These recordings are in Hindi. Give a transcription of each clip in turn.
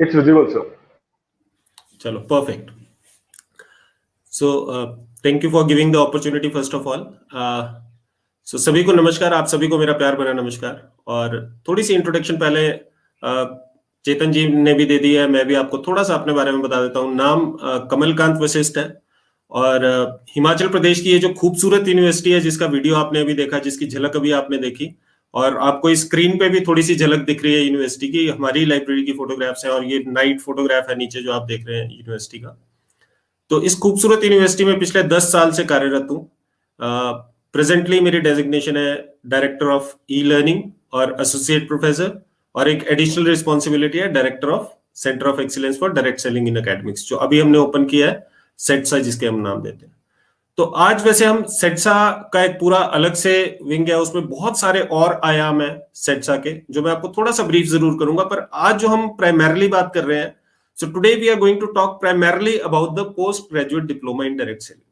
It's visible, sir. चलो, perfect. So, thank you for giving the opportunity first of all. So, सभी को नमस्कार, आप सभी को मेरा प्यार भरा नमस्कार। और थोड़ी सी इंट्रोडक्शन पहले चेतन जी ने भी दे दी है, मैं भी आपको थोड़ा सा अपने बारे में बता देता हूँ। नाम कमलकांत वशिष्ठ है और हिमाचल प्रदेश की ये जो खूबसूरत यूनिवर्सिटी है जिसका वीडियो आपने अभी देखा, जिसकी झलक अभी आपने देखी, और आपको इस स्क्रीन पे भी थोड़ी सी झलक दिख रही है यूनिवर्सिटी की, हमारी लाइब्रेरी की फोटोग्राफ्स है और ये नाइट फोटोग्राफ है नीचे जो आप देख रहे हैं यूनिवर्सिटी का। तो इस खूबसूरत यूनिवर्सिटी में पिछले 10 साल से कार्यरत हूँ। प्रेजेंटली मेरी डेजिग्नेशन है डायरेक्टर ऑफ ई लर्निंग और एसोसिएट प्रोफेसर, और एक एडिशनल रिस्पॉन्सिबिलिटी है director of centre of excellence for direct selling in academics, जो अभी हमने ओपन किया है, सेट्सा जिसके हम नाम देते हैं। तो आज वैसे हम सेट्सा का एक पूरा अलग से विंग है, उसमें बहुत सारे और आयाम है सेट्सा के, जो मैं आपको थोड़ा सा ब्रीफ जरूर करूंगा। पर आज जो हम प्राइमरली बात कर रहे हैं, so today we are going to talk primarily about the post graduate diploma in direct selling,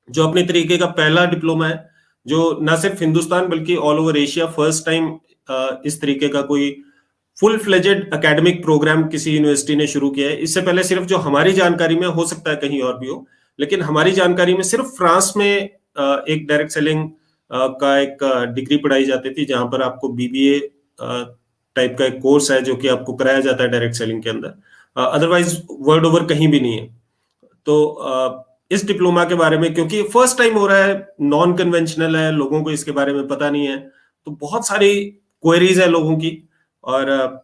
जो अपने तरीके का पहला डिप्लोमा है, जो ना सिर्फ हिंदुस्तान बल्कि all over Asia first time इस तरीके का कोई फुल फ्लेजेड एकेडमिक प्रोग्राम किसी यूनिवर्सिटी ने शुरू किया है। इससे पहले सिर्फ जो हमारी जानकारी में, हो सकता है कहीं और भी हो, लेकिन हमारी जानकारी में सिर्फ फ्रांस में एक डायरेक्ट सेलिंग का एक डिग्री पढ़ाई जाती थी, जहां पर आपको बीबीए टाइप का एक कोर्स है जो कि आपको कराया जाता है डायरेक्ट सेलिंग के अंदर। अदरवाइज वर्ल्ड ओवर कहीं भी नहीं है। तो इस डिप्लोमा के बारे में, क्योंकि फर्स्ट टाइम हो रहा है, नॉन कन्वेंशनल है, लोगों को इसके बारे में पता नहीं है, तो बहुत सारी क्वेरीज है लोगों की, और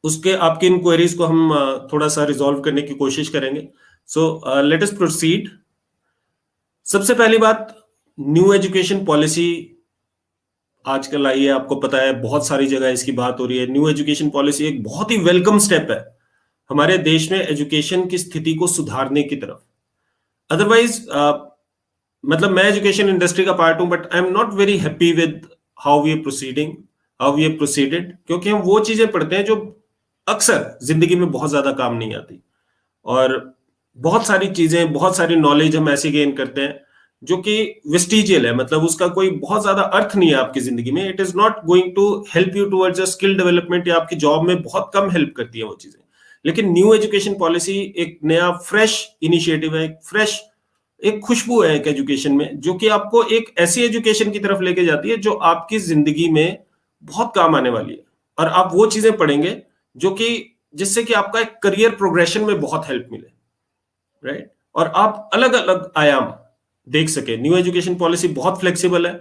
उसके आपकी इन क्वेरीज को हम थोड़ा सा रिजॉल्व करने की कोशिश करेंगे। So let us proceed. सबसे पहली बात, न्यू एजुकेशन पॉलिसी आजकल आई है, आपको पता है बहुत सारी जगह इसकी बात हो रही है। न्यू एजुकेशन पॉलिसी एक बहुत ही वेलकम स्टेप है हमारे देश में एजुकेशन की स्थिति को सुधारने की तरफ। अदरवाइज मतलब मैं एजुकेशन इंडस्ट्री का पार्ट हूं, but I am not very happy with how we are proceeded, क्योंकि हम वो चीजें पढ़ते हैं जो अक्सर जिंदगी में बहुत ज्यादा काम नहीं आती, और बहुत सारी चीजें, बहुत सारी नॉलेज हम ऐसे गेन करते हैं जो कि वेस्टिजियल है, मतलब उसका कोई बहुत ज्यादा अर्थ नहीं है आपकी जिंदगी में। It is not going to help you towards a skill development, या आपकी जॉब में बहुत कम हेल्प करती है वो चीजें। लेकिन न्यू एजुकेशन पॉलिसी एक नया फ्रेश इनिशिएटिव है, एक खुशबू है एक एजुकेशन में, जो कि आपको एक ऐसी एजुकेशन की तरफ लेके जाती है जो आपकी जिंदगी में बहुत काम आने वाली है, और आप वो चीजें पढ़ेंगे जो कि जिससे कि आपका एक करियर प्रोग्रेशन में बहुत हेल्प मिले, राइट? और आप अलग अलग आयाम देख सके। न्यू एजुकेशन पॉलिसी बहुत फ्लेक्सिबल है।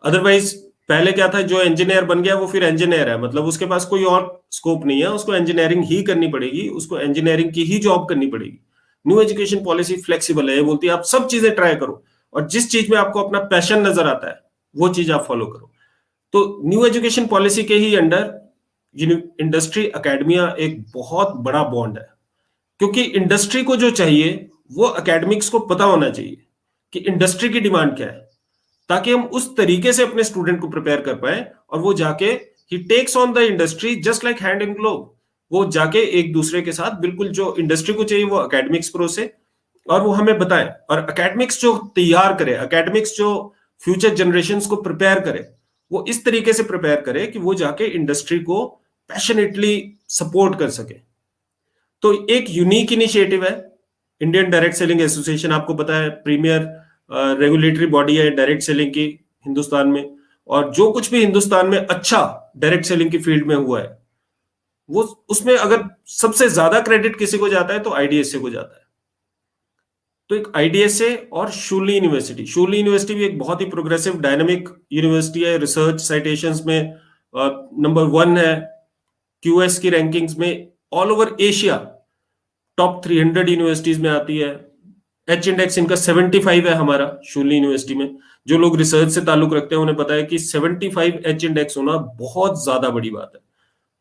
अदरवाइज पहले क्या था, जो इंजीनियर बन गया वो फिर इंजीनियर है, मतलब उसके पास कोई और स्कोप नहीं है, उसको इंजीनियरिंग ही करनी पड़ेगी, उसको इंजीनियरिंग की ही जॉब करनी पड़ेगी। न्यू एजुकेशन पॉलिसी फ्लेक्सिबल है, ये बोलती है आप सब चीजें ट्राई करो, और जिस चीज में आपको अपना पैशन नजर आता है वो चीज आप फॉलो करो। तो न्यू एजुकेशन पॉलिसी के ही अंडर इंडस्ट्री एकेडमिया एक बहुत बड़ा बॉन्ड है, क्योंकि इंडस्ट्री को जो चाहिए वो एकेडमिक्स को पता होना चाहिए कि इंडस्ट्री की डिमांड क्या है, ताकि हम उस तरीके से अपने स्टूडेंट को प्रिपेयर कर पाए, और वो जाके ही takes on the industry just like hand in glove. वो जाके एक दूसरे के साथ बिल्कुल जो इंडस्ट्री को चाहिए वो एकेडमिक्स प्रोसे, और वो हमें बताए, और एकेडमिक्स जो तैयार करे, एकेडमिक्स जो फ्यूचर जनरेशंस को प्रिपेयर करे, वो इस तरीके से प्रिपेयर करे कि वो जाके इंडस्ट्री को पैशनेटली सपोर्ट कर सके। तो एक यूनिक इनिशिएटिव है इंडियन डायरेक्ट सेलिंग एसोसिएशन, आपको पता है प्रीमियर रेगुलेटरी बॉडी है डायरेक्ट सेलिंग की हिंदुस्तान में, और जो कुछ भी हिंदुस्तान में अच्छा डायरेक्ट सेलिंग की फील्ड में हुआ है, वो उसमें अगर सबसे ज्यादा क्रेडिट किसी को जाता है तो आईडीएसए को जाता है। तो एक आईडीएसए और शूली यूनिवर्सिटी भी एक बहुत ही प्रोग्रेसिव डायनामिक यूनिवर्सिटी है। रिसर्च साइटेशंस में नंबर 1 है, क्यूएस की रैंकिंग्स में all over Asia top 300 universities में आती है। एच इंडेक्स इनका 75 है हमारा शूली यूनिवर्सिटी में। जो लोग रिसर्च से ताल्लुक रखते हैं उन्हें पता है कि 75 एच इंडेक्स होना बहुत ज्यादा बड़ी बात है,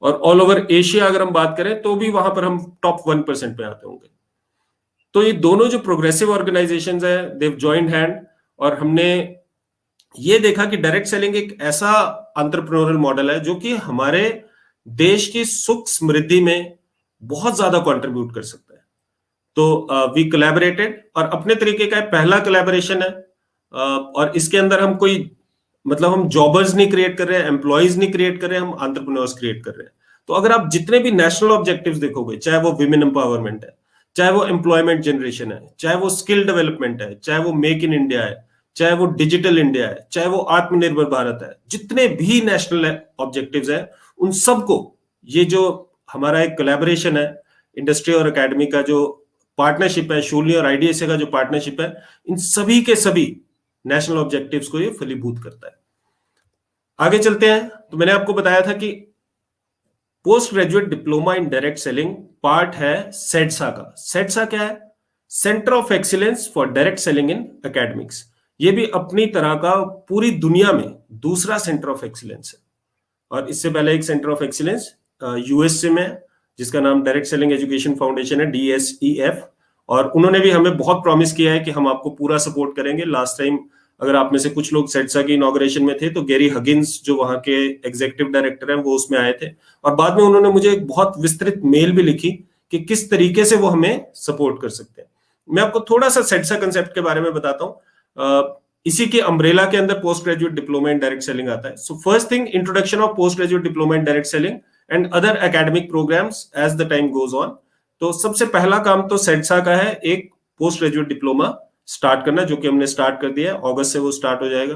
और ऑल ओवर एशिया अगर हम बात करें तो भी वहां पर हम टॉप 1% में आते होंगे। तो ये दोनों जो प्रोग्रेसिव ऑर्गेनाइजेशंस है, देव जॉइंड हैंड, और हमने ये देखा कि डायरेक्ट सेलिंग एक ऐसा एंटरप्रेन्योरल मॉडल है जो कि हमारे देश की सुख समृद्धि में बहुत ज्यादा कंट्रीब्यूट कर सकता है। तो वी कोलैबोरेटेड, और अपने तरीके का पहला कोलैबोरेशन है, और इसके अंदर हम कोई मतलब हम जॉबर्स नहीं क्रिएट कर रहे हैं, एम्प्लॉयज नहीं क्रिएट कर रहे हैं, हम एंटरप्रेन्योर्स क्रिएट कर रहे हैं। तो अगर आप जितने भी नेशनल ऑब्जेक्टिव्स देखोगे, चाहे वो विमेन एम्पावरमेंट है, चाहे वो एम्प्लॉयमेंट जनरेशन है, चाहे वो स्किल डेवलपमेंट है, चाहे वो मेक इन इंडिया है, चाहे वो डिजिटल इंडिया है, चाहे वो आत्मनिर्भर भारत है, जितने भी नेशनल ऑब्जेक्टिव्स हैं, उन सबको ये जो हमारा एक कोलैबोरेशन है, इंडस्ट्री और एकेडमी का जो पार्टनरशिप है, शूलिनी और आईडीएसए का जो पार्टनरशिप है, इन सभी के सभी नेशनल ऑब्जेक्टिव्स को ये फलीभूत करता है। आगे चलते हैं। तो मैंने आपको बताया था कि post graduate diploma in direct selling part है सेडसा का। सेडसा क्या है? Centre of excellence for direct selling in academics. ये भी अपनी तरह का पूरी दुनिया में दूसरा सेंटर ऑफ एक्सीलेंस है। और इससे पहले एक सेंटर ऑफ एक्सीलेंस यूएसए में जिसका नाम डायरेक्ट सेलिंग एजुकेशन फाउंडेशन है, DSEF, और उन्होंने भी हमें बहुत प्रॉमिस किया है कि हम आपको पूरा सपोर्ट करेंगे। लास्ट टाइम अगर आप में से कुछ लोग सेडसा की इनॉग्रेशन में थे तो गैरी हगिन्स जो वहां के एग्जीक्यूटिव डायरेक्टर हैं वो उसमें आए थे, और बाद में उन्होंने मुझे एक बहुत विस्तृत मेल भी लिखी कि किस तरीके से वो हमें सपोर्ट कर सकते हैं। मैं आपको थोड़ा सा सेडसा कंसेप्ट के बारे में बताता हूँ। इसी के अम्ब्रेला के अंदर post graduate diploma in direct selling आता है। So first thing, introduction of post graduate diploma in direct selling and other academic programmes as the time goes on. तो सबसे पहला काम तो सेडसा का है एक पोस्ट ग्रेजुएट डिप्लोमा स्टार्ट करना, जो कि हमने स्टार्ट कर दिया है, अगस्त से वो स्टार्ट हो जाएगा।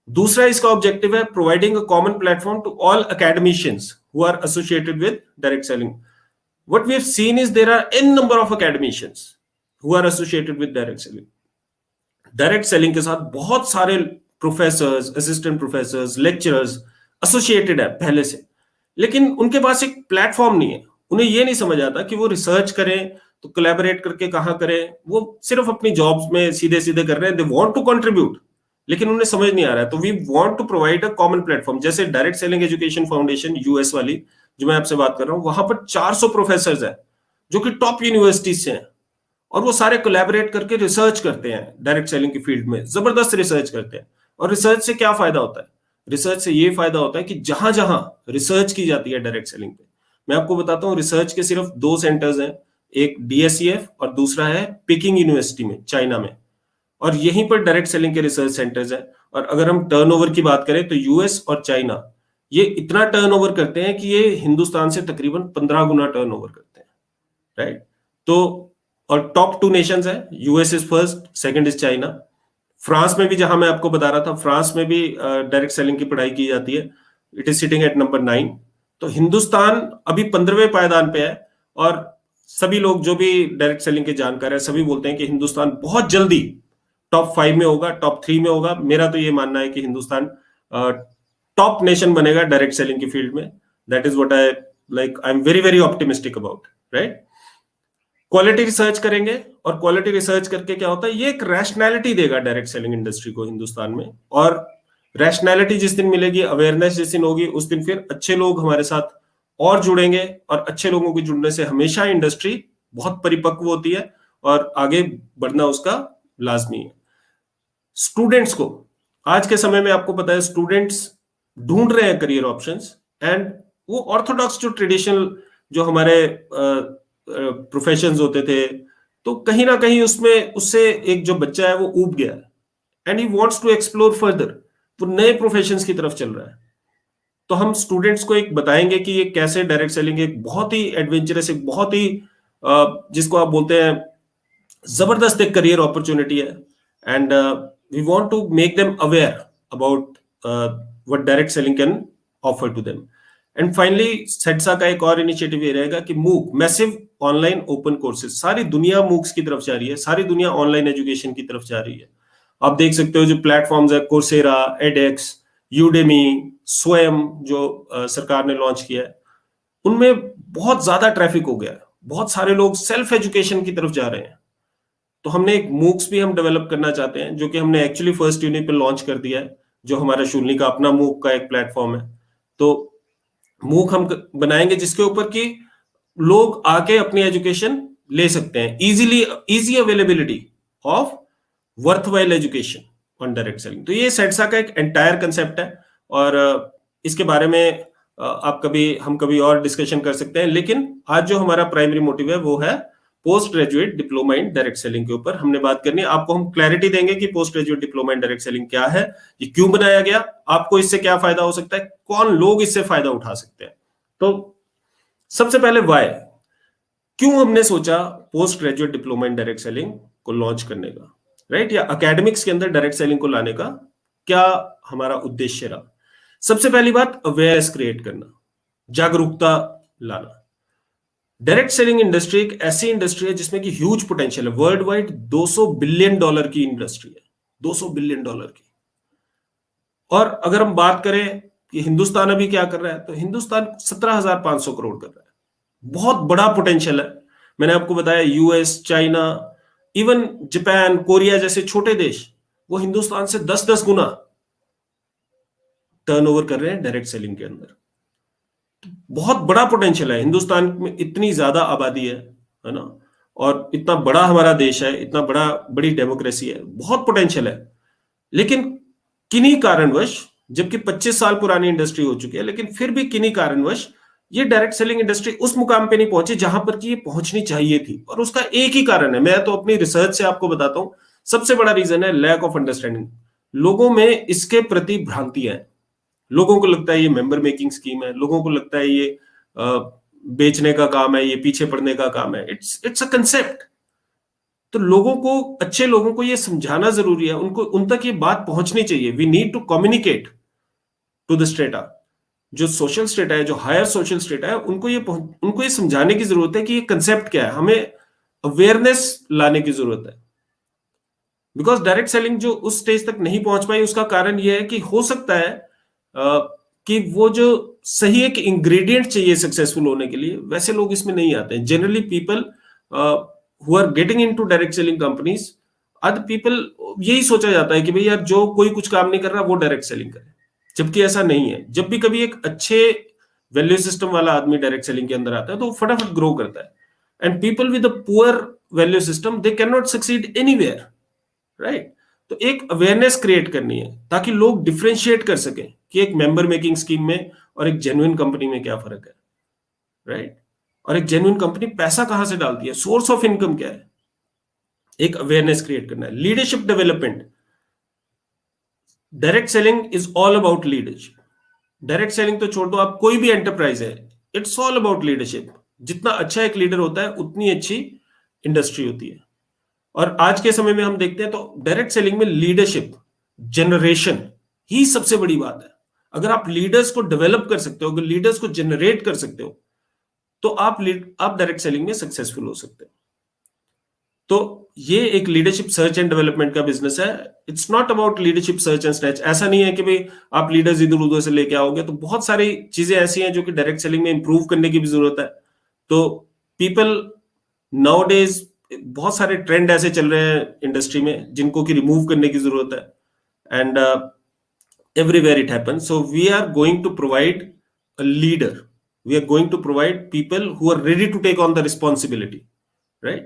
दूसरा इसका ऑब्जेक्टिव है providing a common platform to all academicians who are associated with direct selling. What we have seen is there are an number of academicians who are associated with direct selling. Direct selling के साथ बहुत सारे professors, assistant professors, lecturers associated है पहले से, लेकिन उनके पास एक प्लेटफॉर्म नहीं है। उन्हें ये नहीं समझ आता कि वो रिसर्च करें तो कोलैबोरेट करके कहाँ करें। वो सिर्फ अपनी जॉब्स में सीधे सीधे कर रहे हैं, दे वांट टू कंट्रीब्यूट, लेकिन उन्हें समझ नहीं आ रहा है। तो we want to provide a common platform, जैसे direct selling education foundation US वाली जो मैं आपसे बात कर रहा हूँ, वहां पर 400 प्रोफेसर है जो कि टॉप यूनिवर्सिटीज से हैं, और वो सारे कोलैबोरेट करके रिसर्च करते हैं डायरेक्ट सेलिंग की फील्ड में, जबरदस्त रिसर्च करते हैं। और रिसर्च से क्या फायदा होता है? रिसर्च से ये फायदा होता है कि जहां जहां रिसर्च की जाती है डायरेक्ट सेलिंग पे, मैं आपको बताता हूँ रिसर्च के सिर्फ 2 सेंटर्स हैं, एक DSEF और दूसरा है पेकिंग यूनिवर्सिटी में, चाइना में, और यहीं पर डायरेक्ट सेलिंग के रिसर्च सेंटर्स हैं। और अगर हम टर्नओवर की बात करें तो यूएस और चाइना ये इतना टर्नओवर करते हैं कि ये हिंदुस्तान से तकरीबन 15 गुना टर्नओवर करते हैं, राइट? तो और टॉप 2 नेशंस है, US is first, second is China. France में भी, जहां मैं आपको बता रहा था, फ्रांस में भी डायरेक्ट सेलिंग की पढ़ाई की जाती है, it is sitting at number 9। तो हिंदुस्तान अभी 15वें पायदान पे है, और सभी लोग जो भी डायरेक्ट सेलिंग के जानकार है सभी बोलते हैं कि हिंदुस्तान बहुत जल्दी टॉप 5 में होगा, टॉप 3 में होगा। मेरा तो ये मानना है कि हिंदुस्तान टॉप नेशन बनेगा डायरेक्ट सेलिंग की फील्ड में। That is what I like, I am very very optimistic about, right? Quality research करेंगे, और क्वालिटी रिसर्च करके क्या होता है, ये एक रैशनैलिटी देगा डायरेक्ट सेलिंग इंडस्ट्री को हिंदुस्तान में। और रैशनैलिटी जिस दिन मिलेगी, अवेयरनेस जिस दिन होगी, उस दिन फिर अच्छे लोग हमारे साथ और जुड़ेंगे, और अच्छे लोगों के जुड़ने से हमेशा इंडस्ट्री बहुत परिपक्व होती है और आगे बढ़ना उसका लाजमी है। स्टूडेंट्स को आज के समय में, आपको पता है, स्टूडेंट्स ढूंढ रहे हैं करियर ऑप्शंस, एंड वो ऑर्थोडॉक्स जो ट्रेडिशनल जो हमारे प्रोफेशंस होते थे, तो कहीं ना कहीं उसमें उससे एक जो बच्चा है वो ऊब गया है, and he wants to explore further, वो नए प्रोफेशंस की तरफ चल रहा है। तो हम स्टूडेंट्स को एक बताएंगे कि ये कैसे डायरेक्ट सेलिंग एक बहुत ही एडवेंचरस, एक बहुत ही जिसको आप बोलते हैं जबरदस्त एक करियर अपॉर्चुनिटी है, and we want to make them aware about what direct selling can offer to them. And finally SEDSA का एक और इनिशिएटिव ये रहेगा कि मूक, मैसिव ऑनलाइन ओपन कोर्सेज। सारी दुनिया मूक्स की तरफ जा रही है, सारी दुनिया ऑनलाइन एजुकेशन की तरफ जा रही है। आप देख सकते हो जो प्लेटफॉर्म्स है, कोर्सेरा, एडेक्स, यूडेमी, स्वयं जो सरकार ने लॉन्च किया है, उनमें बहुत ज्यादा ट्रैफिक हो गया है, बहुत सारे लोग सेल्फ एजुकेशन की तरफ जा रहे हैं। तो हमने एक मूक्स भी हम डेवलप करना चाहते हैं, जो कि हमने एक्चुअली फर्स्ट यूनिट पे लॉन्च कर दिया है, जो हमारा शूलिनी का अपना मूक का एक प्लेटफॉर्म है। तो मूक हम बनाएंगे जिसके ऊपर कि लोग आके अपनी एजुकेशन ले सकते हैं easily, easy availability of worthwhile education on direct selling. तो ये सेडसा का एक एंटायर कंसेप्ट है, और इसके बारे में हम कभी और डिस्कशन कर सकते हैं। लेकिन आज जो हमारा प्राइमरी मोटिव है वो है post graduate diploma in direct selling के ऊपर हमने बात करनी है। आपको हम क्लैरिटी देंगे कि post graduate diploma in direct selling क्या है, ये क्यों बनाया गया, आपको इससे क्या फायदा हो सकता है, कौन लोग इससे फायदा उठा सकते हैं। तो सबसे पहले वाई, क्यों हमने सोचा post graduate diploma in direct selling को लॉन्च करने का, राइट, या एकेडमिक्स के अंदर डायरेक्ट सेलिंग को लाने का क्या हमारा उद्देश्य रहा। सबसे पहली बात, अवेयरनेस क्रिएट करना, जागरूकता लाना। डायरेक्ट सेलिंग इंडस्ट्री एक ऐसी इंडस्ट्री है जिसमें कि ह्यूज पोटेंशियल है। वर्ल्ड वाइड $200 बिलियन की इंडस्ट्री है, $200 बिलियन की। और अगर हम बात करें कि हिंदुस्तान अभी क्या कर रहा है, तो हिंदुस्तान 17,500 करोड़ कर रहा है, बहुत बड़ा पोटेंशियल है। मैंने आपको बताया US, China, even Japan, Korea जैसे छोटे देश, वो हिंदुस्तान से 10-10 गुना टर्नओवर कर रहे हैं डायरेक्ट सेलिंग के अंदर। बहुत बड़ा पोटेंशियल है। हिंदुस्तान में इतनी ज्यादा आबादी है ना, और इतना बड़ा हमारा देश है, इतना बड़ी डेमोक्रेसी है, बहुत पोटेंशियल है। लेकिन किन्हीं कारणवश, जबकि 25 साल पुरानी इंडस्ट्री हो चुकी है, लेकिन फिर भी किन्हीं कारणवश ये डायरेक्ट सेलिंग इंडस्ट्री उस मुकाम पे नहीं पहुंची जहां पर कि ये पहुंचनी चाहिए थी। और उसका एक ही कारण है, मैं तो अपनी रिसर्च से आपको बताता हूं, सबसे बड़ा रीजन है लैक ऑफ अंडरस्टैंडिंग। लोगों में इसके प्रति भ्रांतियां हैं। लोगों को लगता है ये मेंबर मेकिंग स्कीम है, लोगों को लगता है ये बेचने का काम है, ये पीछे पड़ने का काम है। It's a concept. तो लोगों को, अच्छे लोगों को ये समझाना जरूरी है, उनको उन तक ये बात पहुंचनी चाहिए। We need to communicate to the strata. जो सोशल स्टेटा है, जो हायर सोशल स्टेटा है, उनको ये समझाने की जरूरत है कि ये कंसेप्ट क्या है। हमें अवेयरनेस लाने की जरूरत है। बिकॉज डायरेक्ट सेलिंग जो उस स्टेज तक नहीं पहुंच पाई, उसका कारण यह है कि हो सकता है कि वो जो सही एक इंग्रेडिएंट चाहिए सक्सेसफुल होने के लिए, वैसे लोग इसमें नहीं आते हैं। Generally people who are getting into direct selling companies are the people, यही सोचा जाता है कि भाई यार जो कोई कुछ काम नहीं कर रहा वो डायरेक्ट सेलिंग करे, जबकि ऐसा नहीं है। जब भी कभी एक अच्छे वैल्यू सिस्टम वाला आदमी डायरेक्ट सेलिंग के अंदर आता है तो वो फटाफट ग्रो करता है। And people with a poor value system, they can not succeed anywhere, right. तो एक अवेयरनेस क्रिएट करनी है ताकि लोग डिफरेंशिएट कर सकें कि एक मेंबर मेकिंग स्कीम में और एक जेन्युइन कंपनी में क्या फर्क है, राइट। और एक जेन्युइन कंपनी पैसा कहां से डालती है, सोर्स ऑफ इनकम क्या है, एक अवेयरनेस क्रिएट करना है। Leadership development, direct selling is all about leadership. Direct selling तो छोड़ दो, आप कोई भी एंटरप्राइज है, इट्स ऑल अबाउट लीडरशिप। जितना अच्छा एक लीडर होता है उतनी अच्छी इंडस्ट्री होती है। और आज के समय में हम देखते हैं तो डायरेक्ट सेलिंग में लीडरशिप जनरेशन ही सबसे बड़ी बात है। अगर आप लीडर्स को डेवलप कर सकते हो, अगर लीडर्स को जनरेट कर सकते हो, तो आप डायरेक्ट सेलिंग में सक्सेसफुल हो सकते हो। तो ये एक लीडरशिप सर्च एंड डेवलपमेंट का बिजनेस है। It's not about leadership search and snatch. ऐसा नहीं है कि भाई आप लीडर्स इधर उधर से लेके आओगे। तो बहुत सारी चीजें ऐसी हैं जो कि डायरेक्ट सेलिंग में इंप्रूव करने की भी जरूरत है। तो पीपल नाउ डेज, बहुत सारे ट्रेंड ऐसे चल रहे हैं इंडस्ट्री में जिनको कि रिमूव करने की जरूरत है। And everywhere it happens. So we are going to provide a leader. We are going to provide people who are ready to take on the responsibility, right?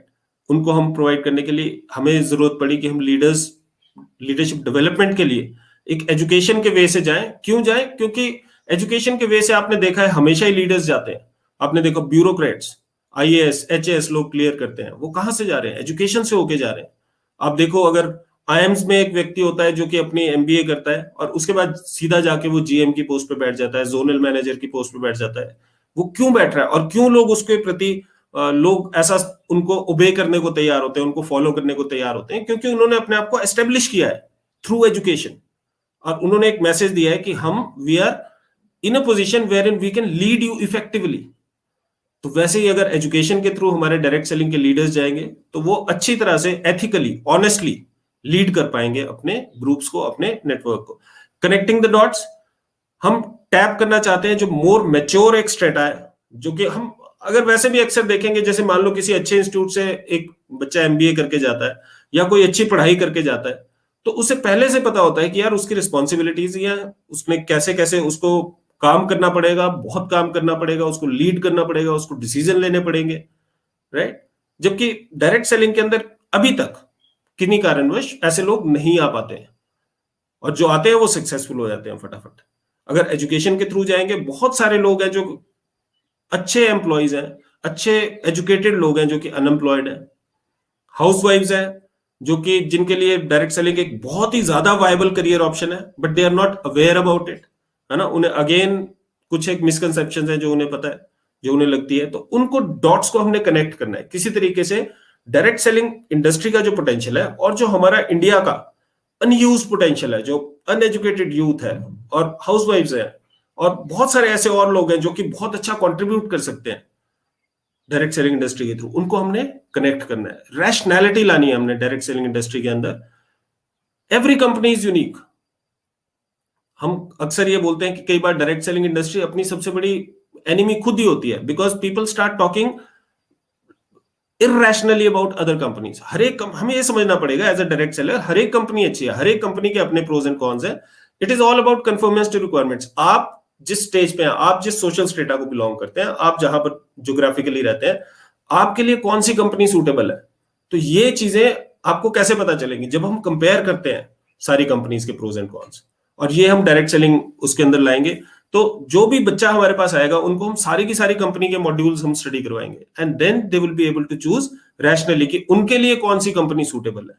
उनको हम प्रोवाइड करने के लिए हमें जरूरत पड़ी कि हम लीडरशिप डेवलपमेंट के लिए एक एजुकेशन के वे से जाएं। क्यों जाएं? क्योंकि एजुकेशन के वे से आपने देखा है हमेशा ही लीडर्स जाते हैं। आपने देखा ब्यूरोक्रेट्स, आईएएस, एचएएस लोग क्लियर करते हैं, वो कहां से जा रहे हैं? एजुकेशन से होके जा रहे हैं। आप देखो, अगर आईएम्स में एक व्यक्ति होता है जो कि अपनी एमबीए करता है और उसके बाद सीधा जाके वो जीएम की पोस्ट पे बैठ जाता है, जोनल मैनेजर की पोस्ट पे बैठ जाता है। वो क्यों बैठ रहा है और क्यों लोग उसके प्रति लोग ऐसा उनको ओबे करने को तैयार होते हैं, उनको फॉलो करने को तैयार होते हैं? क्योंकि उन्होंने अपने आप को एस्टेब्लिश किया है थ्रू एजुकेशन। और उन्होंने एक मैसेज दिया है कि we are in a position where in we can lead you effectively. तो वैसे ही अगर एजुकेशन के थ्रू हमारे डायरेक्ट सेलिंग के लीडर्स जाएंगे तो वो अच्छी तरह से एथिकली, ऑनेस्टली लीड कर पाएंगे अपने ग्रुप्स को, अपने नेटवर्क को। कनेक्टिंग द डॉट्स, हम टैप करना चाहते हैं जो मोर मैच्योर एक स्ट्रेटा है, जो कि हम अगर वैसे भी अक्सर देखेंगे, जैसे मान लो किसी अच्छे इंस्टीट्यूट से एक बच्चा एमबीए करके जाता है या कोई अच्छी पढ़ाई करके जाता है, तो उसे पहले से पता होता है कि यार उसकी रिस्पॉन्सिबिलिटीज या उसने कैसे कैसे उसको काम करना पड़ेगा, बहुत काम करना पड़ेगा, उसको लीड करना पड़ेगा, उसको डिसीजन लेने पड़ेंगे, राइट। जबकि डायरेक्ट सेलिंग के अंदर अभी तक किन्हीं कारणवश ऐसे लोग नहीं आ पाते हैं, और जो आते हैं वो सक्सेसफुल हो जाते हैं फटाफट। अगर एजुकेशन के थ्रू जाएंगे, बहुत सारे लोग हैं जो अच्छे एम्प्लॉयज हैं, अच्छे एजुकेटेड लोग हैं जो कि अनएम्प्लॉयड हैं, हाउसवाइफ्स हैं जो कि जिनके लिए डायरेक्ट सेलिंग एक बहुत ही ज्यादा वायबल करियर ऑप्शन है, but they are not aware about it, है ना। उन्हें अगेन कुछ एक मिसकंसेप्शन है जो उन्हें पता है। जो उन्हें लगती है, तो उनको डॉट्स को हमने कनेक्ट करना है किसी तरीके से। डायरेक्ट सेलिंग इंडस्ट्री का जो पोटेंशियल है और जो हमारा इंडिया का अनयूज पोटेंशियल है, जो अनएजुकेटेड यूथ है और हाउसवाइफ्स है और बहुत सारे ऐसे और लोग हैं जो कि बहुत अच्छा कंट्रीब्यूट कर सकते हैं डायरेक्ट सेलिंग इंडस्ट्री के थ्रू, उनको हमने कनेक्ट करना है। रैशनैलिटी लानी है हमने डायरेक्ट सेलिंग इंडस्ट्री के अंदर। Every company is unique. हम अक्सर ये बोलते हैं कि कई बार डायरेक्ट सेलिंग इंडस्ट्री अपनी सबसे बड़ी एनिमी खुद ही होती है, because people start talking irrationally about other companies. हमें ये समझना पड़ेगा एज अ डायरेक्ट सेलर, हर एक कंपनी अच्छी है, हर एक कंपनी के अपने प्रोज एंड कॉन्स है। It is all about conformance to requirements. आप जिस स्टेज पे हैं, आप जिस सोशल स्टेटा को बिलोंग करते हैं, आप जहां पर ज्योग्राफिकली रहते हैं, आपके लिए कौन सी कंपनी सूटेबल है। तो ये चीजें आपको कैसे पता चलेंगी? जब हम कंपेयर करते हैं सारी कंपनीज के प्रोज एंड कॉन्स, और ये हम डायरेक्ट सेलिंग उसके अंदर लाएंगे। तो जो भी बच्चा हमारे पास आएगा उनको हम सारी की सारी कंपनी के मॉड्यूल्स हम स्टडी करवाएंगे, and then they will be able to choose rationally कि उनके लिए कौन सी कंपनी सूटेबल है।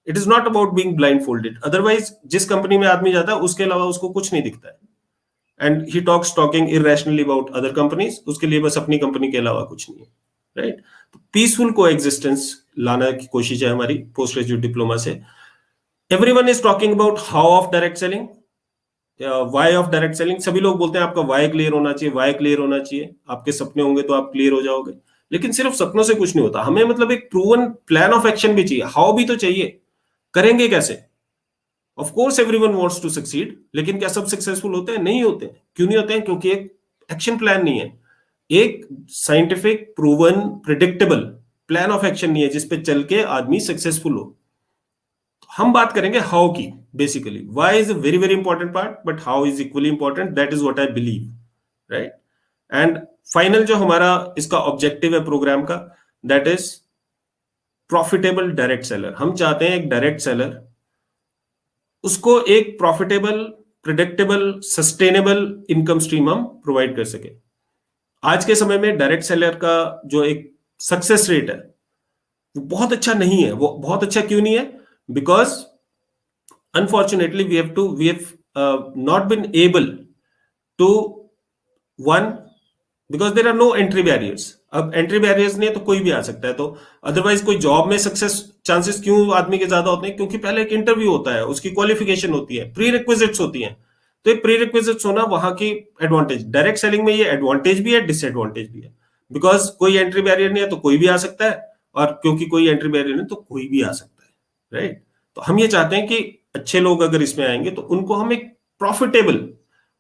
It is not about being blindfolded. Otherwise जिस कंपनी में आदमी जाता है उसके अलावा उसको कुछ नहीं दिखता है, and he talking irrationally about other companies. उसके लिए बस अपनी कंपनी के अलावा कुछ नहीं है, राइट? तो पीसफुल को एग्जिस्टेंस लाना की कोशिश है हमारी पोस्ट ग्रेजुएट डिप्लोमा से। Everyone is talking about how of direct selling, why of direct selling. सभी लोग बोलते हैं आपका वाई क्लियर होना चाहिए, वाई क्लियर होना चाहिए, आपके सपने होंगे तो आप क्लियर हो जाओगे। लेकिन सिर्फ सपनों से कुछ नहीं होता, हमें मतलब एक प्रूवन प्लान ऑफ एक्शन भी चाहिए, हाउ भी तो चाहिए। करेंगे कैसे? Of course everyone wants to succeed, लेकिन क्या सब सक्सेसफुल होते हैं? नहीं होते। क्यों नहीं होते हैं? क्योंकि एक एक्शन प्लान नहीं है, एक scientific proven predictable plan of action नहीं है जिसपे चल के आदमी सक्सेसफुल हो। हम बात करेंगे हाउ की। Basically why is a very very important part, but how is equally important. That is what I believe, right? And final जो हमारा इसका ऑब्जेक्टिव है प्रोग्राम का, that is profitable direct seller. हम चाहते हैं एक डायरेक्ट सेलर उसको एक profitable, predictable, sustainable income stream हम प्रोवाइड कर सके। आज के समय में डायरेक्ट सेलर का जो एक सक्सेस रेट है वो बहुत अच्छा नहीं है। वो बहुत अच्छा क्यों नहीं है? Because unfortunately we have not been able to, one, because there are no entry barriers. अब एंट्री बैरियर्स नहीं है तो कोई भी आ सकता है। तो अदरवाइज कोई जॉब में सक्सेस चांसेस क्यों आदमी के ज्यादा होते हैं? क्योंकि पहले एक इंटरव्यू होता है, उसकी क्वालिफिकेशन होती है, प्री रिक्विजिट्स होती हैं। तो ये प्री रिक्विजिट्स होना वहां की एडवांटेज। डायरेक्ट सेलिंग में ये एडवांटेज भी है, डिसएडवांटेज भी है। बिकॉज कोई एंट्री बैरियर नहीं है तो कोई भी आ सकता है, और क्योंकि कोई एंट्री बैरियर नहीं तो कोई भी आ सकता है, राइट? तो हम ये चाहते हैं कि अच्छे लोग अगर इसमें आएंगे तो उनको हम एक प्रॉफिटेबल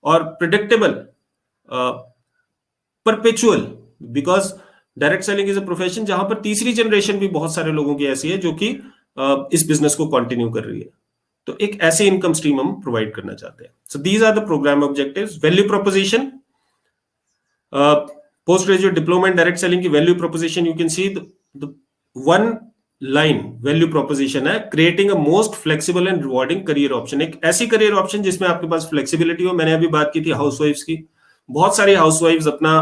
और predictable, perpetual, because direct selling is a profession जहां पर तीसरी जनरेशन भी बहुत सारे लोगों की ऐसी है जो कि इस बिजनेस को कंटिन्यू कर रही है। तो एक ऐसी इनकम स्ट्रीम हम प्रोवाइड करना चाहते हैं। So these are the program objectives. Value proposition, post graduate diploma in direct selling की value proposition, you can see the one line value proposition है, creating a most flexible and rewarding career option. एक ऐसी करियर ऑप्शन जिसमें आपके पास फ्लेक्सिबिलिटी हो। मैंने अभी बात की थी हाउसवाइफ्स की। बहुत सारी हाउसवाइफ्स अपना